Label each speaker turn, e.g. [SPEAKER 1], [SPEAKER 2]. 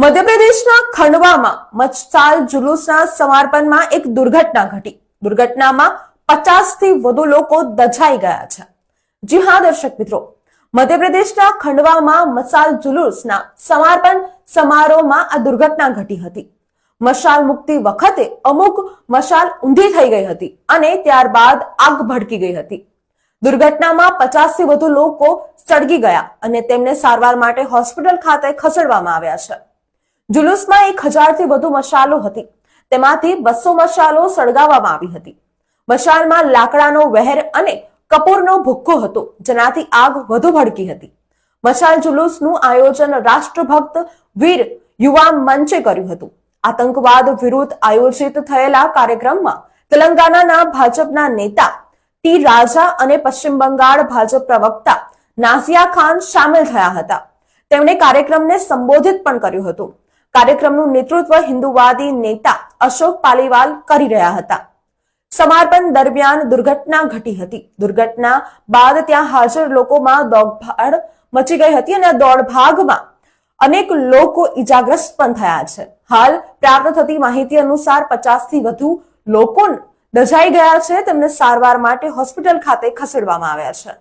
[SPEAKER 1] મધ્યપ્રદેશના ખંડવામાં મચસાલ જુલુસના સમાપનમાં એક દુર્ઘટના ઘટી। દુર્ઘટનામાં 50 થી વધુ લોકો દઝાઈ ગયા છે। જી હા દર્શક મિત્રો, મધ્યપ્રદેશના ખંડવામાં મશાલ જુલુસના સમાપન સમારોહમાં આ દુર્ઘટના ઘટી હતી। મશાલ મુક્તિ વખતે અમુક મશાલ ઊંધી થઈ ગઈ હતી અને ત્યારબાદ આગ ભડકી ગઈ હતી। દુર્ઘટનામાં 50 થી વધુ લોકો સળગી ગયા અને તેમને સારવાર માટે હોસ્પિટલ ખાતે ખસેડવામાં આવ્યા છે। જુલુસમાં 1000 થી વધુ મશાલો હતી, તેમાંથી 200 મશાલો સળગાવવામાં આવી હતી। મશાલમાં લાકડાનો વહેર અને કપૂરનો ભુક્કો હતો, જેનાથી આગ વધુ ભડકી હતી। મશાલ જુલુસનું આયોજન રાષ્ટ્રભક્ત વીર યુવા મંચે કર્યું હતું। આતંકવાદ વિરુદ્ધ આયોજિત થયેલા કાર્યક્રમમાં તેલંગાનાના ભાજપના નેતા ટી રાજા અને પશ્ચિમ બંગાળ ભાજપ પ્રવક્તા નાઝિયા ખાન સામેલ થયા હતા। તેમણે કાર્યક્રમને સંબોધિત પણ કર્યું હતું। કાર્યક્રમનું નેતૃત્વ હિન્દુવાદી નેતા અશોક પાલીવાલ કરી રહ્યા હતા। સમાપન દરમિયાન દુર્ઘટના ઘટી હતી। દુર્ઘટના બાદ ત્યાં હાજર લોકોમાં દોડભાડ મચી ગઈ હતી અને દોડભાગમાં અનેક લોકો ઈજાગ્રસ્ત પણ થયા છે। હાલ પ્રાપ્ત થતી માહિતી અનુસાર 50 થી વધુ લોકો દઝાઈ ગયા છે, તેમને સારવાર માટે હોસ્પિટલ ખાતે ખસેડવામાં આવ્યા છે।